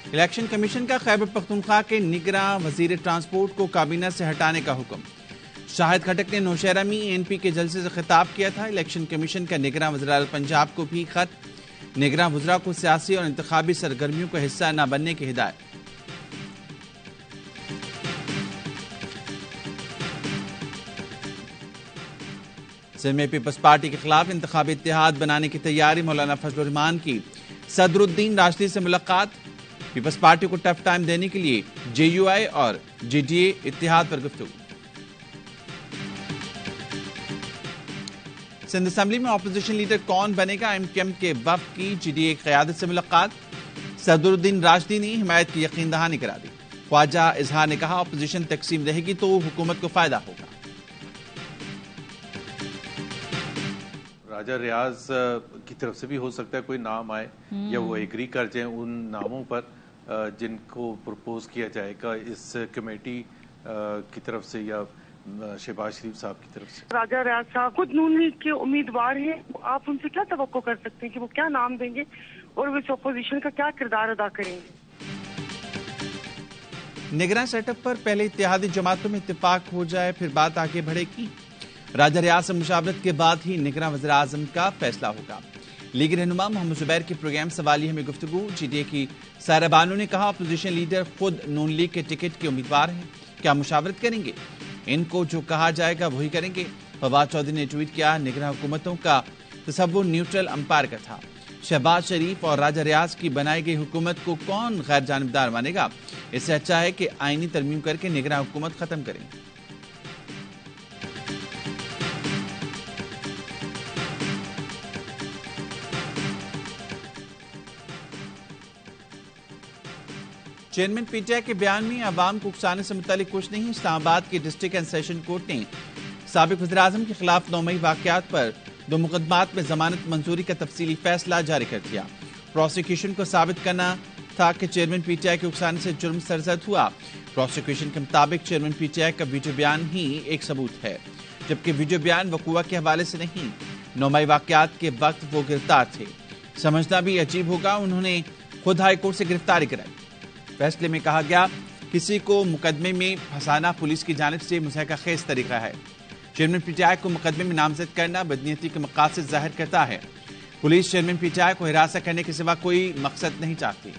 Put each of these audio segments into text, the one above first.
Election commission کا خیبر پختونخوا کے نگراں وزیر ٹرانسپورٹ کو کابینہ سے ہٹانے کا حکم۔ شاہد کھٹک نے نوشہرہ میں ANP کے جلسے سے خطاب کیا تھا۔ الیکشن کمیشن کا نگراں وزراء پنجاب کو بھی خط، نگراں وزراء کو سیاسی اور انتخابی سرگرمیوں کا حصہ نہ بننے کی ہدایت۔ سندھ میں پیپلز پارٹی کے خلاف انتخابی اتحاد بنانے کی تیاری، مولانا فضل الرحمان کی صدر الدین راشدی سے ملاقات۔ پیپلز پارٹی کو ٹف ٹائم دینے کے لیے JUI اور JDA اتحاد پر گفتگو۔ سندھ اسمبلی میں اپوزیشن لیڈر کون بنے گا، MKM کے وفد کی JDA قیادت سے ملاقات۔ صدر الدین راشدی نے حمایت کی یقین دہانی کرا دی۔ خواجہ اظہار نے کہا اپوزیشن تقسیم رہے گی تو حکومت کو فائدہ ہوگا۔ راجہ ریاض کی طرف سے بھی ہو سکتا ہے کوئی نام آئے یا وہ ایگری کر جائیں ان ناموں پر جن کو پرپوز کیا جائے گا اس کمیٹی کی طرف سے یا شہباز شریف صاحب کی طرف سے۔ راجہ ریاض صاحب خود نون لیگ کے امیدوار ہیں، آپ ان سے کیا توقع کر سکتے ہیں کہ وہ کیا نام دیں گے اور وہ اس اپوزیشن کا کیا کردار ادا کریں گے؟ نگراں سیٹ اپ پر پہلے اتحادی جماعتوں میں اتفاق ہو جائے پھر بات آگے بڑھے گی۔ راجہ ریاض سے مشاورت کے بعد ہی نگراں وزیر اعظم کا فیصلہ ہوگا۔ لیگ رہنما محمد زبیر کے پروگرام سوالیہ میں گفتگو۔ JDA کی سائرہ بانو نے کہا اپوزیشن لیڈر خود نون لیگ کے ٹکٹ کے امیدوار ہیں، کیا مشاورت کریں گے؟ ان کو جو کہا جائے گا وہی کریں گے۔ فواد چودھری نے ٹویٹ کیا نگراں حکومتوں کا تصور نیوٹرل امپائر کا تھا۔ شہباز شریف اور راجہ ریاض کی بنائی گئی حکومت کو کون غیر جانبدار مانے گا؟ اس سے اچھا ہے کہ آئینی ترمیم کر کے نگراں حکومت ختم کریں۔ چیئرمین PTI کے بیان میں عوام کو اکسانے سے متعلق کچھ نہیں۔ اسلام آباد کی ڈسٹرکٹ اینڈ سیشن کورٹ نے سابق وزیراعظم کے خلاف 9 مئی واقعات پر 2 مقدمات میں ضمانت منظوری کا تفصیلی فیصلہ جاری کر دیا۔ پروسیکیوشن کو ثابت کرنا تھا کہ چیئرمین PTI کے اکسانے سے جرم سرزد ہوا۔ پروسیکیوشن کے مطابق چیئرمین PTI کا ویڈیو بیان ہی ایک ثبوت ہے، جبکہ ویڈیو بیان وقوع کے حوالے سے نہیں۔ 9 مئی واقعات کے وقت وہ گرفتار تھے۔ سمجھنا بھی عجیب ہوگا انہوں نے خود ہائی کورٹ سے گرفتاری کرائی۔ فیصلے میں کہا گیا کسی کو مقدمے میں پھنسانا پولیس کی جانب سے مضحکہ خیز طریقہ ہے۔ چیئرمین PTI کو مقدمے میں نامزد کرنا بدنیتی کے مقاصد ظاہر کرتا ہے۔ پولیس چیئرمین PTI کو ہراساں کرنے کے سوا کوئی مقصد نہیں چاہتی۔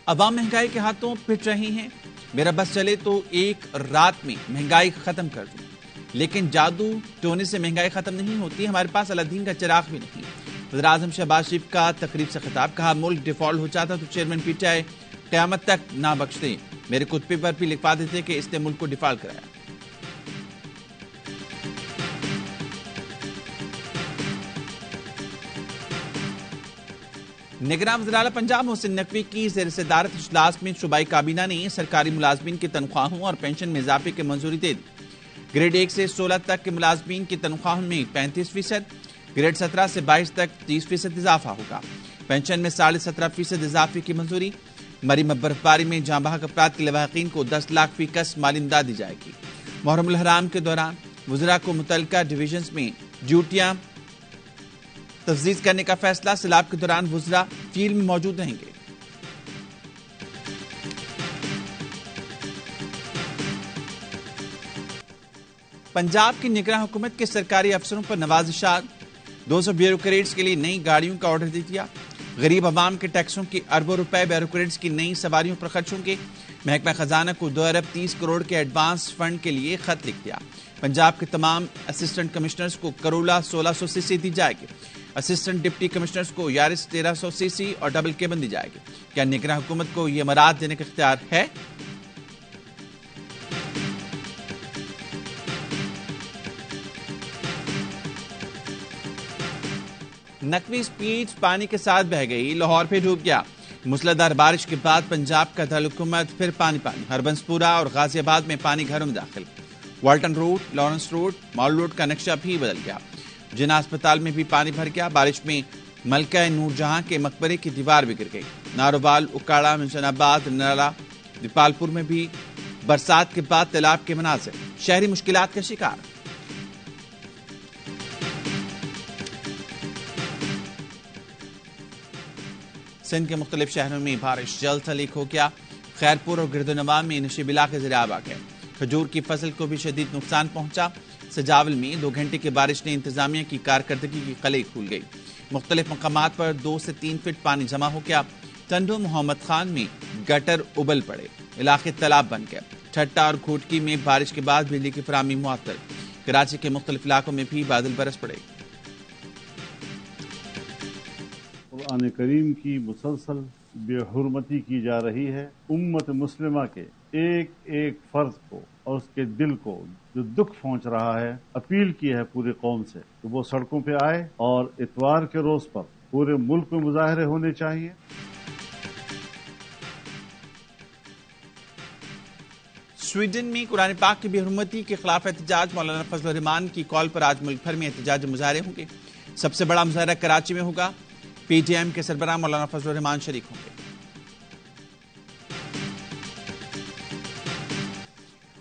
عوام مہنگائی کے ہاتھوں پٹ رہی ہیں۔ میرا بس چلے تو ایک رات میں مہنگائی ختم کر دوں، لیکن جادو ٹونے سے مہنگائی ختم نہیں ہوتی۔ ہمارے پاس الدین کا چراغ بھی نہیں۔ وزیراعظم شہباز شریف کا تقریب سے خطاب، کہا ملک ڈیفالٹ ہو جاتا تو چیئرمین PTI قیامت تک نہ بخشتے، میرے کتبے پر بھی لکھوا دیتے کہ اس نے ملک کو ڈیفالٹ کرایا۔ نگراں وزراء پنجاب محسن نقوی کی زیر صدارت اجلاس میں صوبائی کابینہ نے سرکاری ملازمین کی تنخواہوں اور پینشن میں اضافے کی منظوری دے دی۔ گریڈ 1 سے 16 تک کے ملازمین کی تنخواہوں میں 35%، گریڈ 17 سے 22 تک 30% اضافہ ہوگا۔ پینشن میں 17.5% اضافے کی منظوری۔ مری میں برفباری میں جاں بحق افراد کے لواحقین کو 10 لاکھ فی کس مالی امداد دی جائے گی۔ محرم الحرام کے دوران وزراء کو متعلقہ ڈویژنز میں ڈیوٹیاں تفویض کرنے کا فیصلہ، سیلاب کے دوران وزراء فیلڈ میں موجود رہیں گے۔ پنجاب کی نگراں حکومت کے سرکاری افسروں پر نوازشات، 200 بیوروکریٹس کے لیے نئی گاڑیوں کا آرڈر دے دیا۔ غریب عوام کے ٹیکسوں کی اربوں روپے بیوروکریٹس کی نئی سواریوں پر خرچ ہوں گے۔ محکمہ خزانہ کو 2 ارب 30 کروڑ کے ایڈوانس فنڈ کے لیے خط لکھ دیا۔ پنجاب کے تمام اسسٹنٹ کمشنرز کو کرولا 1600 cc دی جائے گی۔ اسسٹنٹ ڈپٹی کمشنرز کو یارس 1300 cc اور ڈبل کیبن دی جائے گی۔ کیا نگراں حکومت کو یہ امارات دینے کا اختیار ہے؟ نقوی سپیڈ پانی کے ساتھ بہ گئی، لاہور پہ ڈوب گیا۔ موسلادھار بارش کے بعد پنجاب کا دارالحکومت پھر پانی ہربنسپورہ اور غازی آباد میں پانی گھروں میں داخل۔ والٹن روڈ، لارنس روڈ، مال روڈ کا نقشہ بھی بدل گیا۔ جنا اسپتال میں بھی پانی بھر گیا۔ بارش میں ملکہ نور جہاں کے مقبرے کی دیوار بھی گر گئی۔ ناروبال، اکاڑا، منشن آباد، نالا، دیپال پور میں بھی برسات کے بعد تیلاب کے مناظر، شہری مشکلات کا شکار۔ سندھ کے مختلف شہروں میں بارش جلد تلیک ہو گیا. خیرپور اور گردنواں میں نشیب علاقے زیر آب آ گئے. کھجور کی فصل کو بھی شدید نقصان پہنچا. سجاول میں 2 گھنٹے کی بارش نے انتظامیہ کی کارکردگی کی قلعے کھول گئی. مختلف مقامات پر 2 سے 3 فٹ پانی جمع ہو گیا. ٹنڈو محمد خان میں گٹر ابل پڑے, علاقے تالاب بن گئے. ٹھٹا اور گھوٹکی میں بارش کے بعد بجلی کی فراہمی معطل. کراچی کے مختلف علاقوں میں بھی بادل برس پڑے. قرآن کریم کی مسلسل بے حرمتی کی جا رہی ہے. امت مسلمہ کے ایک ایک فرد کو اور اس کے دل کو جو دکھ پہنچ رہا ہے, اپیل کی ہے پوری قوم سے کہ وہ سڑکوں پہ آئے اور اتوار کے روز پر پورے ملک میں مظاہرے ہونے چاہیے. سویڈن میں قرآن پاک کی بے حرمتی کے خلاف احتجاج. مولانا فضل الرحمان کی کال پر آج ملک بھر میں احتجاج مظاہرے ہوں گے. سب سے بڑا مظاہرہ کراچی میں ہوگا. پی ٹی ایم کے سربراہ مولانا فضل الرحمان شریک ہوں گے.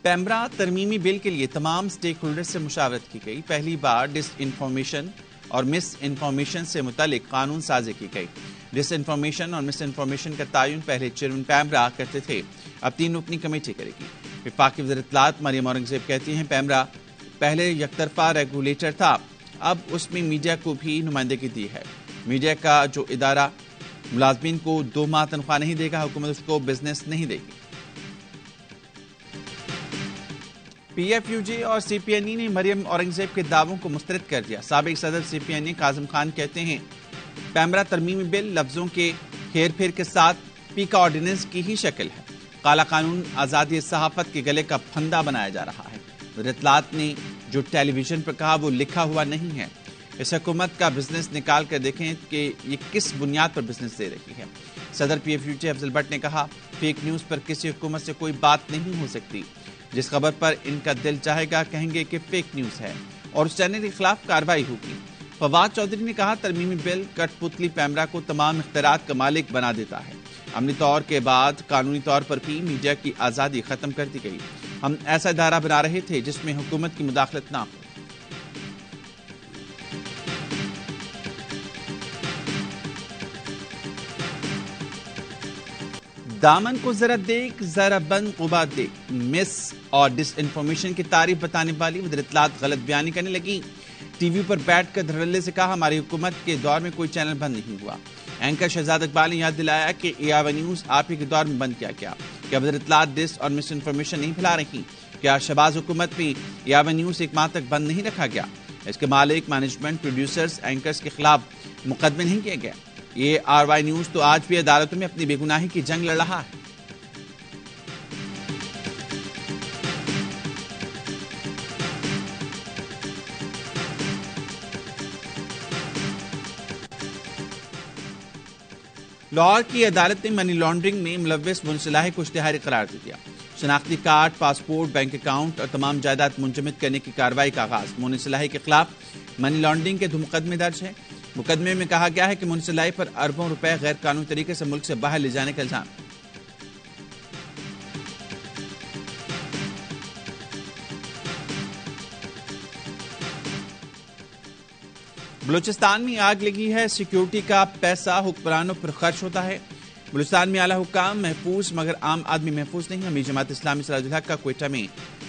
پیمرا ترمیمی بل کے لیے تمام سٹیک ہولڈر سے مشاورت کی گئی. پہلی بار ڈس انفارمیشن اور مس انفارمیشن سے متعلق قانون سازی کی گئی. ڈس انفارمیشن اور مس انفارمیشن کا تعین پہلے چیئرمین پیمرا کرتے تھے, اب 3 رکنی کمیٹی کرے گی. وفاقی وزیر اطلاعات مریم اورنگزیب کہتی ہیں پیمرا پہلے یک طرفہ ریگولیٹر تھا, اب اس میں میڈیا کو بھی نمائندگی دی ہے. میڈیا کا جو ادارہ ملازمین کو 2 ماہ تنخواہ نہیں دے گا, حکومت اس کو بزنس نہیں دے گی. پی ایف یو جے اور سی پی این ای نے مریم اورنگزیب کے دعووں کو مسترد کر دیا. سابق صدر سی پی این ای کاظم خان کہتے ہیں پیمرا ترمیمی بل لفظوں کے ہیر پھیر کے ساتھ پی کا آرڈیننس کی ہی شکل ہے. کالا قانون آزادی صحافت کے گلے کا پھندا بنایا جا رہا ہے. وزیر اطلاعات نے جو ٹیلی ویژن پر کہا وہ لکھا ہوا نہیں ہے. اس حکومت کا بزنس نکال کر دیکھیں کہ یہ کس بنیاد پر بزنس دے رہی ہے. صدر P if you J Afzal but نے کہا فیک نیوز پر کسی حکومت سے کوئی بات نہیں ہو سکتی. جس خبر پر ان کا دل چاہے گا کہیں گے کہ فیک نیوز ہے اور اس چینل کے خلاف کارروائی ہوگی. فواد چودھری نے کہا ترمیمی بل کٹ پتلی پیمرا کو تمام اختیارات کا مالک بنا دیتا ہے. عملی طور کے بعد قانونی طور پر بھی میڈیا کی آزادی ختم کر دی گئی. ہم ایسا ادارہ بنا رہے تھے جس میں حکومت کی مداخلت نہ ہو. دامن کو ذرا دیکھ ذرا بند قباد دیکھ, مس اور ڈس انفارمیشن کی تعریف بتانے والی وزیر اطلاعات غلط بیانی کرنے لگی. ٹی وی پر بیٹھ کر دھڑلے سے کہا ہماری حکومت کے دور میں کوئی چینل بند نہیں ہوا. اینکر شہزاد اقبال نے یاد دلایا کہ ایاوا نیوز آپ ہی کے دور میں بند کیا گیا. کیا وزیر اطلاعات ڈس اور مس انفارمیشن نہیں پھیلا رہی؟ کیا شہباز حکومت میں ایاوا نیوز 1 ماہ تک بند نہیں رکھا گیا؟ اس کے مالک مینجمنٹ پروڈیوسرز اینکرز کے خلاف مقدمے نہیں کیے گئے؟ یہ آر وائی نیوز تو آج بھی عدالتوں میں اپنی بے گناہی کی جنگ لڑ رہا ہے. لاہور کی عدالت نے منی لانڈرنگ میں ملوث منصلاحی کو اشتہاری قرار دے دیا. شناختی کارڈ, پاسپورٹ, بینک اکاؤنٹ اور تمام جائیداد منجمد کرنے کی کارروائی کا آغاز. منصلاحی کے خلاف منی لانڈرنگ کے 2 مقدمے درج ہیں. مقدمے میں کہا گیا ہے کہ منصلاحی پر اربوں روپے غیر قانونی طریقے سے ملک سے باہر لے جانے کا الزام. بلوچستان میں آگ لگی ہے. سیکیورٹی کا پیسہ حکمرانوں پر خرچ ہوتا ہے. بلوچستان میں اعلیٰ حکام محفوظ مگر عام آدمی محفوظ نہیں. امیر جماعت اسلامی سراج الحق کا کوئٹہ میں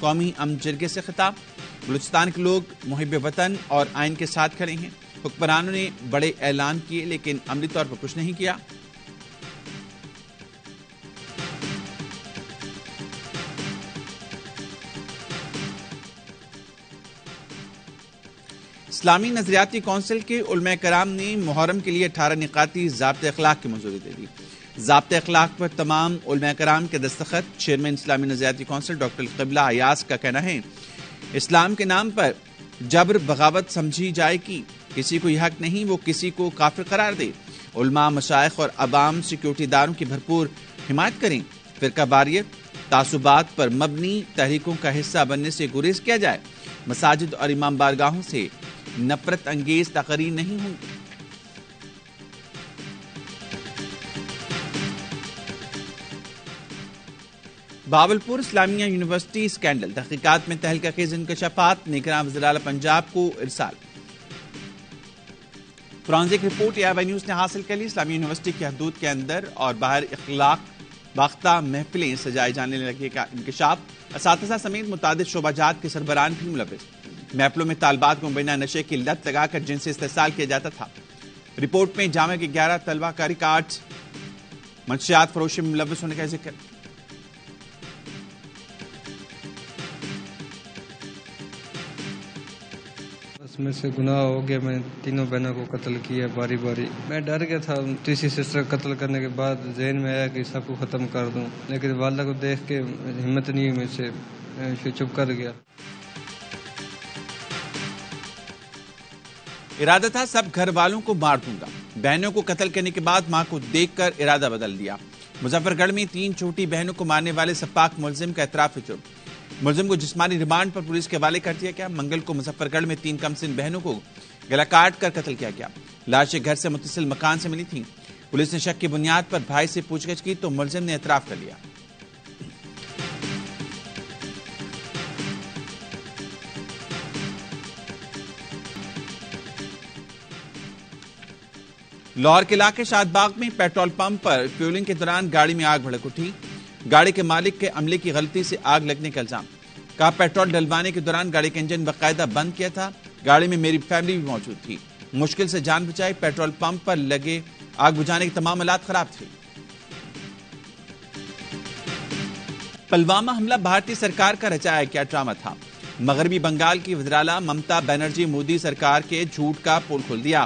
قومی امن جرگے سے خطاب. بلوچستان کے لوگ محب وطن اور آئین کے ساتھ کھڑے ہیں. حکمرانوں نے بڑے اعلان کیے لیکن عملی طور پر کچھ نہیں کیا. اسلامی نظریاتی کونسل کے علماء کرام نے محرم کے لیے 18 نکاتی ضابطۂ اخلاق کی منظوری دے دی. ضابطۂ اخلاق پر تمام علماء کرام کے دستخط. چیئرمین اسلامی نظریاتی کونسل ڈاکٹر قبلہ ایاز کا کہنا ہے اسلام کے نام پر جبر بغاوت سمجھی جائے گی. کسی کو یہ حق نہیں وہ کسی کو کافر قرار دے. علماء, مشائخ اور عوام سیکیورٹی اداروں کی بھرپور حمایت کریں. فرقہ واریت, تعصبات پر مبنی تحریکوں کا حصہ بننے سے گریز کیا جائے. مساجد اور امام بارگاہوں سے نفرت انگیز تقریر نہیں ہوں. بھاولپور اسلامیہ یونیورسٹی اسکینڈل, تحقیقات میں تہلکہ خیز انکشافات. نگراں وزیر اعلیٰ پنجاب کو ارسال. فرانزک رپورٹ AIY نیوز نے حاصل کر لی. اسلامی یونیورسٹی کی حدود کے اندر اور باہر اخلاق باختہ محفلیں سجائے جانے لگے کا انکشاف. اساتذہ سمیت متعدد شعبہ جات کے سربراہان بھی ملوث. محفلوں میں طالبات کو مبینہ نشے کی لت لگا کر جن سے استحصال کیا جاتا تھا. رپورٹ میں جامعہ کے 11 طلبہ کاری کارڈز منشیات فروشی میں ملوث ہونے کا ذکر. اس میں سے گناہ ہو گیا. میں تینوں بہنوں کو قتل کیا باری باری. میں ڈر گیا تھا. تیسری سسٹر قتل کرنے کے بعد ذہن میں آیا کہ سب کو ختم کر دوں, لیکن والدہ کو دیکھ کے ہمت نہیں ہوئی مجھ سے, چپ کر گیا. ارادہ تھا سب گھر والوں کو مار دوں گا. بہنوں کو قتل کرنے کے بعد ماں کو دیکھ کر ارادہ بدل دیا. مظفر گڑھ میں 3 چھوٹی بہنوں کو مارنے والے سپاک ملزم کا اعتراف جرم. ملزم کو جسمانی ریمانڈ پر پولیس کے حوالے کر دیا گیا. منگل کو مظفر گڑھ میں 3 کمسن بہنوں کو گلا کاٹ کر قتل کیا گیا. لاشیں گھر سے متصل مکان سے ملی تھیں. پولیس نے شک کی بنیاد پر بھائی سے پوچھ گچھ کی تو ملزم نے اعتراف کر لیا. لاہور کے علاقے شاد باغ میں پیٹرول پمپ پر فیولنگ کے دوران گاڑی میں آگ بھڑک اٹھی. گاڑی کے مالک کے عملے کی غلطی سے آگ لگنے کا الزام. کہا پیٹرول ڈلوانے کے دوران گاڑی کا انجن باقاعدہ بند کیا تھا. گاڑی میں میری فیملی بھی موجود تھی. مشکل سے جان بچائی. پیٹرول پمپ پر لگے آگ بجھانے کے تمام آلات خراب تھے. پلوامہ حملہ بھارتی سرکار کا رچایا کیا ڈرامہ تھا. مغربی بنگال کی وزیراعلی ممتا بنرجی مودی سرکار کے جھوٹ کا پول کھول دیا.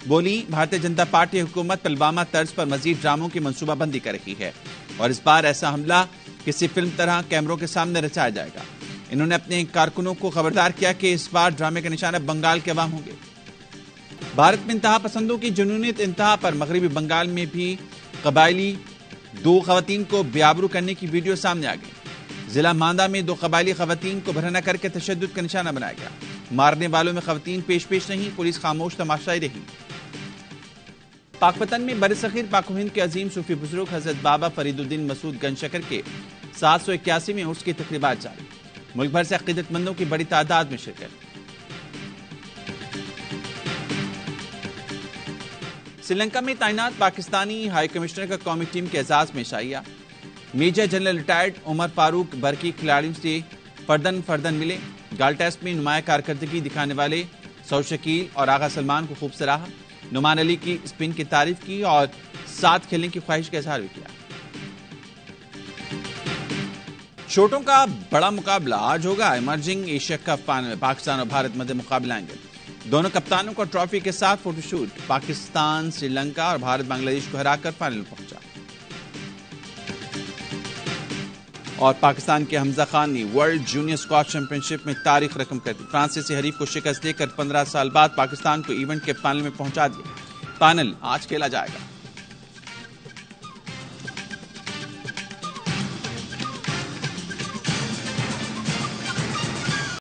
بولی بھارتی جنتا پارٹی حکومت پلوامہ طرز پر مزید ڈراموں کی منصوبہ بندی کر رہی ہے اور اس بار ایسا حملہ کسی فلم طرح کیمروں کے سامنے رچایا جائے گا. انہوں نے اپنے کارکنوں کو خبردار کیا کہ اس بار ڈرامے کا نشانہ بنگال کے عوام ہوں گے. بھارت میں انتہا پسندوں کی جنونیت انتہا پر. مغربی بنگال میں بھی قبائلی 2 خواتین کو بیابرو کرنے کی ویڈیو سامنے آ گئی. ضلع ماندہ میں 2 قبائلی خواتین کو برہنہ کر کے تشدد کا نشانہ بنایا گیا. مارنے والوں میں خواتین پیش نہیں. پولیس خاموش تماشائی رہی. پاک وطن میں برصغیر پاک و ہند کے عظیم صوفی بزرگ حضرت بابا فرید الدین مسعود گنج شکر کے 781 میں عرس کی تقریبات جاری. ملک بھر سے عقیدت مندوں کی بڑی تعداد میں شرکت. سری لنکا میں تعینات پاکستانی ہائی کمشنر کا قومی ٹیم کے اعزاز میں شائعہ. میجر جنرل ریٹائرڈ عمر فاروق برقی کھلاڑیوں سے فردن ملے. گال ٹیسٹ میں نمایاں کارکردگی دکھانے والے سعود شکیل اور آغا سلمان کو خوب سراہا. نعمان علی کی اسپن کی تعریف کی اور ساتھ کھیلنے کی خواہش کا اظہار بھی کیا. چوٹوں کا بڑا مقابلہ آج ہوگا. ایمرجنگ ایشیا کپ فائنل میں پاکستان اور بھارت مدد مقابلہ آئیں گے. دونوں کپتانوں کا ٹرافی کے ساتھ فوٹو شوٹ. پاکستان سری لنکا اور بھارت بنگلہ دیش کو ہرا کر فائنل میں پہنچا. اور پاکستان کے حمزہ خان نے ورلڈ جونیئر اسکواش چیمپئن شپ میں تاریخ رقم کر دی. فرانسیسی حریف کو شکست دے کر 15 سال بعد پاکستان کو ایونٹ کے فائنل میں پہنچا دیا. فائنل آج کھیلا جائے گا.